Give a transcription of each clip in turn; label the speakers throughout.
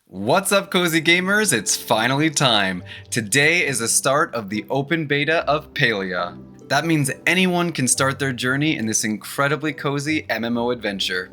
Speaker 1: What's up, cozy gamers? It's finally time. Today is the start of the open beta of Palia. That means anyone can start their journey in this incredibly cozy MMO adventure.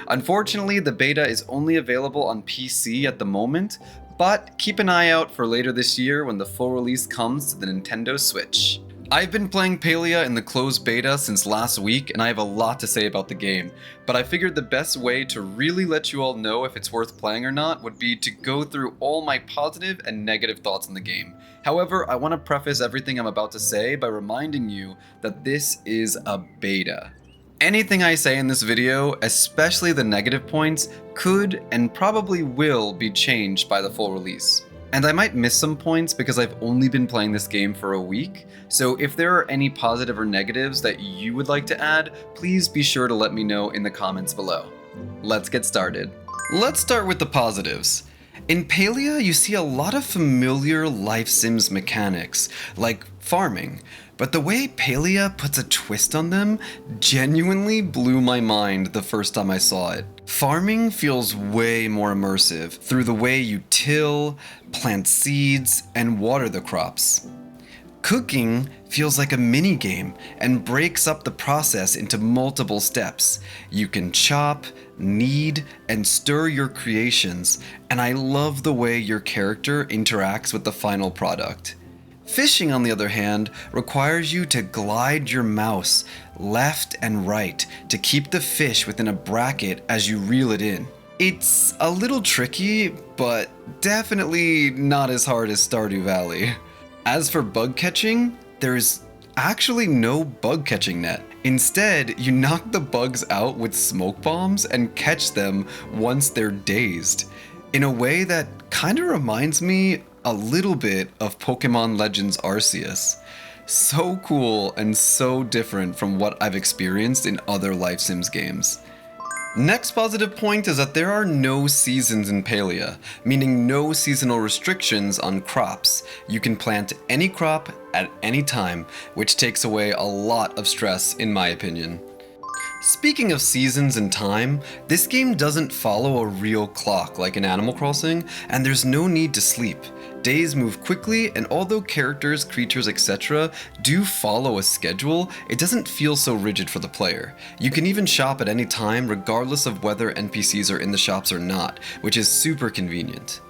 Speaker 1: Unfortunately, the beta is only available on PC at the moment, but keep an eye out for later this year when the full release comes to the Nintendo Switch. I've been playing Palia in the closed beta since last week, and I have a lot to say about the game, but I figured the best way to really let you all know if it's worth playing or not would be to go through all my positive and negative thoughts on the game. However, I want to preface everything I'm about to say by reminding you that this is a beta. Anything I say in this video, especially the negative points, could and probably will be changed by the full release. And I might miss some points because I've only been playing this game for a week, so if there are any positive or negatives that you would like to add, please be sure to let me know in the comments below. Let's get started. Let's start with the positives. In Palia, you see a lot of familiar life sims mechanics, like farming, but the way Palia puts a twist on them genuinely blew my mind the first time I saw it. Farming feels way more immersive through the way you till, plant seeds, and water the crops. Cooking feels like a mini game and breaks up the process into multiple steps. You can chop, knead, and stir your creations, and I love the way your character interacts with the final product. Fishing, on the other hand, requires you to glide your mouse left and right to keep the fish within a bracket as you reel it in. It's a little tricky, but definitely not as hard as Stardew Valley. As for bug catching, there's actually no bug catching net. Instead, you knock the bugs out with smoke bombs and catch them once they're dazed, in a way that kind of reminds me a little bit of Pokemon Legends Arceus. So cool and so different from what I've experienced in other Life Sims games. Next positive point is that there are no seasons in Palia, meaning no seasonal restrictions on crops. You can plant any crop at any time, which takes away a lot of stress in my opinion. Speaking of seasons and time, this game doesn't follow a real clock like in Animal Crossing, and there's no need to sleep. Days move quickly, and although characters, creatures, etc. do follow a schedule, it doesn't feel so rigid for the player. You can even shop at any time regardless of whether NPCs are in the shops or not, which is super convenient.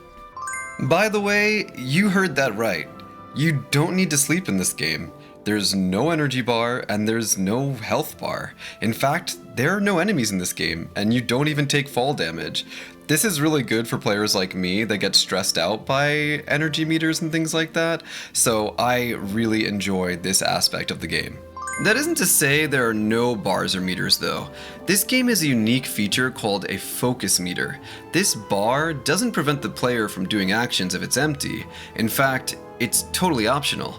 Speaker 1: By the way, you heard that right. You don't need to sleep in this game. There's no energy bar and there's no health bar. In fact, there are no enemies in this game, and you don't even take fall damage. This is really good for players like me that get stressed out by energy meters and things like that, so I really enjoy this aspect of the game. That isn't to say there are no bars or meters though. This game has a unique feature called a focus meter. This bar doesn't prevent the player from doing actions if it's empty. In fact, it's totally optional.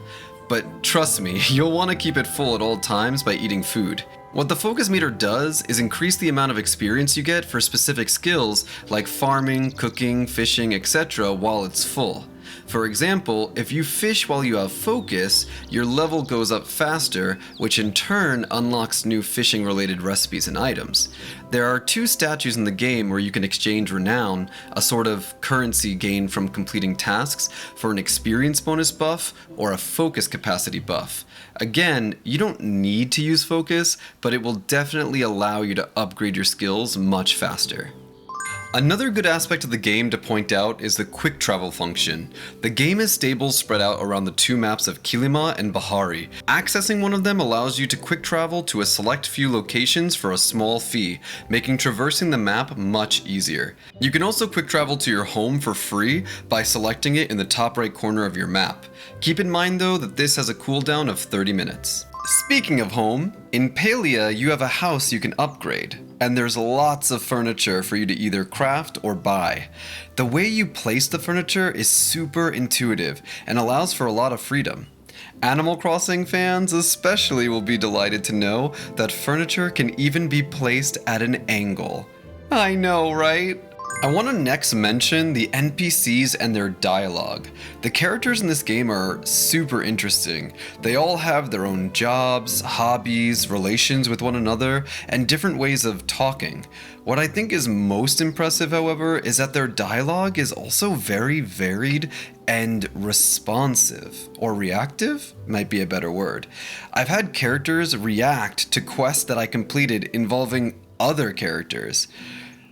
Speaker 1: But trust me, you'll want to keep it full at all times by eating food. What the focus meter does is increase the amount of experience you get for specific skills like farming, cooking, fishing, etc. while it's full. For example, if you fish while you have focus, your level goes up faster, which in turn unlocks new fishing related recipes and items. There are two statues in the game where you can exchange renown, a sort of currency gained from completing tasks, for an experience bonus buff or a focus capacity buff. Again, you don't need to use focus, but it will definitely allow you to upgrade your skills much faster. Another good aspect of the game to point out is the quick travel function. The game has stables spread out around the two maps of Kilima and Bahari. Accessing one of them allows you to quick travel to a select few locations for a small fee, making traversing the map much easier. You can also quick travel to your home for free by selecting it in the top right corner of your map. Keep in mind though that this has a cooldown of 30 minutes. Speaking of home, in Palia you have a house you can upgrade, and there's lots of furniture for you to either craft or buy. The way you place the furniture is super intuitive and allows for a lot of freedom. Animal Crossing fans especially will be delighted to know that furniture can even be placed at an angle. I know, right? I want to next mention the NPCs and their dialogue. The characters in this game are super interesting. They all have their own jobs, hobbies, relations with one another, and different ways of talking. What I think is most impressive, however, is that their dialogue is also very varied and responsive, or reactive might be a better word. I've had characters react to quests that I completed involving other characters.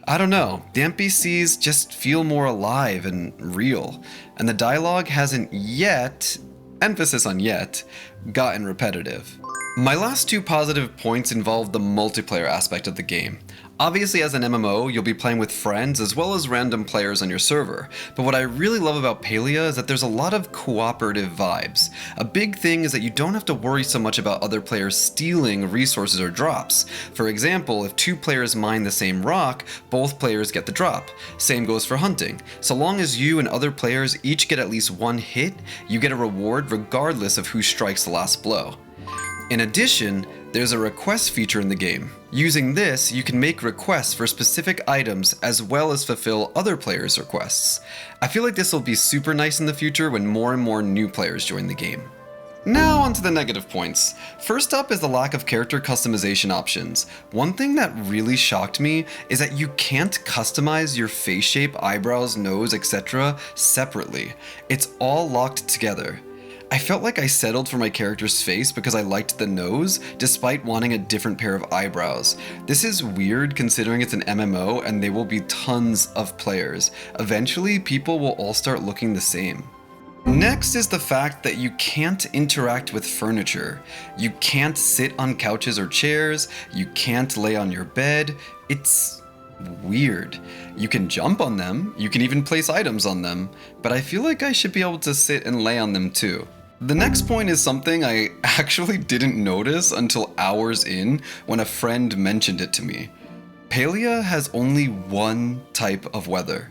Speaker 1: I don't know, the NPCs just feel more alive and real, and the dialogue hasn't yet, emphasis on yet, gotten repetitive. My last two positive points involve the multiplayer aspect of the game. Obviously, as an MMO, you'll be playing with friends as well as random players on your server, but what I really love about Palia is that there's a lot of cooperative vibes. A big thing is that you don't have to worry so much about other players stealing resources or drops. For example, if two players mine the same rock, both players get the drop. Same goes for hunting. So long as you and other players each get at least one hit, you get a reward regardless of who strikes the last blow. In addition, there's a request feature in the game. Using this, you can make requests for specific items as well as fulfill other players' requests. I feel like this will be super nice in the future when more and more new players join the game. Now onto the negative points. First up is the lack of character customization options. One thing that really shocked me is that you can't customize your face shape, eyebrows, nose, etc. separately. It's all locked together. I felt like I settled for my character's face because I liked the nose, despite wanting a different pair of eyebrows. This is weird considering it's an MMO and there will be tons of players. Eventually, people will all start looking the same. Next is the fact that you can't interact with furniture. You can't sit on couches or chairs, you can't lay on your bed. It's weird. You can jump on them, you can even place items on them, but I feel like I should be able to sit and lay on them too. The next point is something I actually didn't notice until hours in when a friend mentioned it to me. Palia has only one type of weather.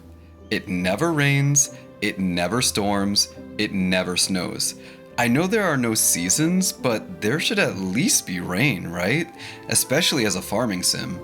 Speaker 1: It never rains, it never storms, it never snows. I know there are no seasons, but there should at least be rain, right? Especially as a farming sim.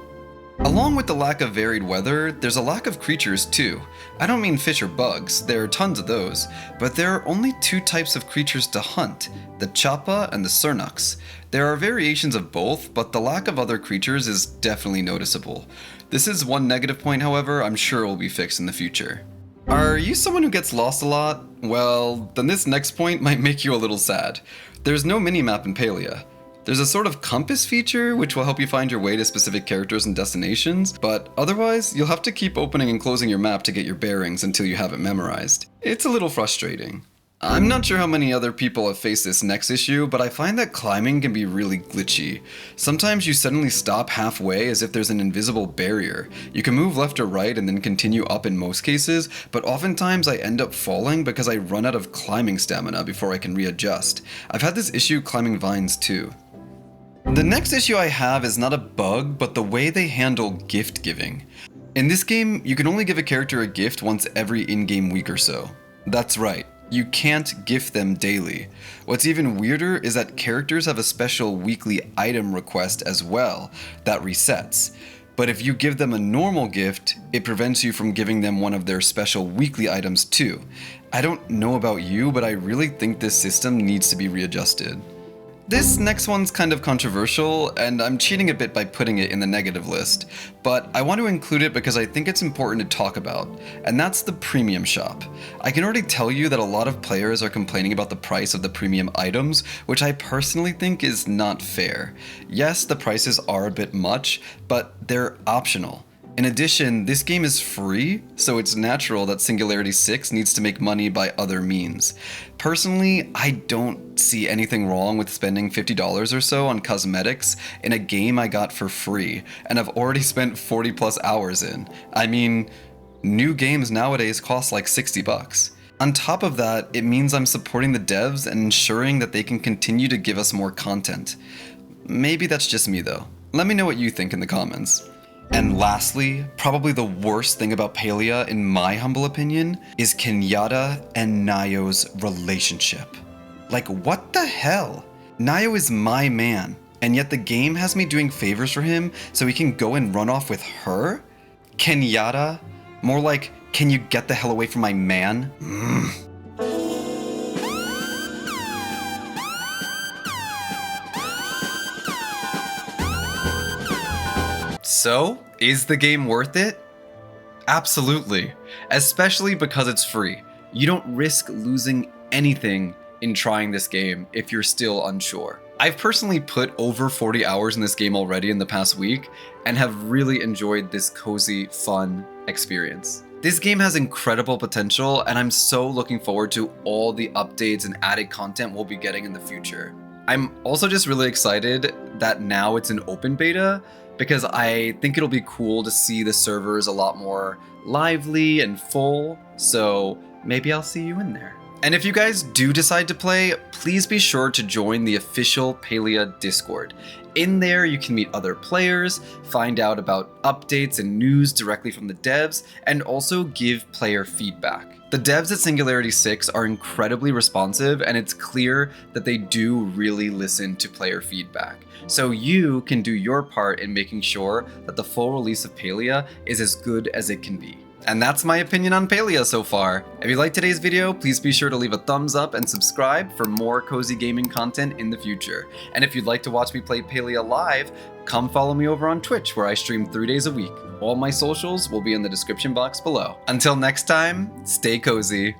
Speaker 1: Along with the lack of varied weather, there's a lack of creatures too. I don't mean fish or bugs, there are tons of those, but there are only two types of creatures to hunt, the Chappa and the Cernux. There are variations of both, but the lack of other creatures is definitely noticeable. This is one negative point, however, I'm sure will be fixed in the future. Are you someone who gets lost a lot? Well, then this next point might make you a little sad. There's no minimap in Palia. There's a sort of compass feature which will help you find your way to specific characters and destinations, but otherwise you'll have to keep opening and closing your map to get your bearings until you have it memorized. It's a little frustrating. I'm not sure how many other people have faced this next issue, but I find that climbing can be really glitchy. Sometimes you suddenly stop halfway as if there's an invisible barrier. You can move left or right and then continue up in most cases, but oftentimes I end up falling because I run out of climbing stamina before I can readjust. I've had this issue climbing vines too. The next issue I have is not a bug, but the way they handle gift giving. In this game, you can only give a character a gift once every in-game week or so. That's right, you can't gift them daily. What's even weirder is that characters have a special weekly item request as well that resets. But if you give them a normal gift, it prevents you from giving them one of their special weekly items too. I don't know about you, but I really think this system needs to be readjusted. This next one's kind of controversial, and I'm cheating a bit by putting it in the negative list, but I want to include it because I think it's important to talk about, and that's the premium shop. I can already tell you that a lot of players are complaining about the price of the premium items, which I personally think is not fair. Yes, the prices are a bit much, but they're optional. In addition, this game is free, so it's natural that Singularity 6 needs to make money by other means. Personally, I don't see anything wrong with spending $50 or so on cosmetics in a game I got for free, and I've already spent 40 plus hours in. I mean, new games nowadays cost like $60. On top of that, it means I'm supporting the devs and ensuring that they can continue to give us more content. Maybe that's just me though. Let me know what you think in the comments. And lastly, probably the worst thing about Palia, in my humble opinion, is KENYATTA and Nayo's relationship. Like, what the hell? Nayo is my man, and yet the game has me doing favors for him so he can go and run off with her? KENYATTA, More like, can you get the hell away from my man? So, is the game worth it? Absolutely, especially because it's free. You don't risk losing anything in trying this game if you're still unsure. I've personally put over 40 hours in this game already in the past week and have really enjoyed this cozy, fun experience. This game has incredible potential, and I'm so looking forward to all the updates and added content we'll be getting in the future. I'm also just really excited that now it's an open beta, because I think it'll be cool to see the servers a lot more lively and full, so maybe I'll see you in there. And if you guys do decide to play, please be sure to join the official Palia Discord. In there, you can meet other players, find out about updates and news directly from the devs, and also give player feedback. The devs at Singularity 6 are incredibly responsive, and it's clear that they do really listen to player feedback. So you can do your part in making sure that the full release of Palia is as good as it can be. And that's my opinion on Palia so far. If you liked today's video, please be sure to leave a thumbs up and subscribe for more cozy gaming content in the future. And if you'd like to watch me play Palia live, come follow me over on Twitch, where I stream 3 days a week. All my socials will be in the description box below. Until next time, stay cozy.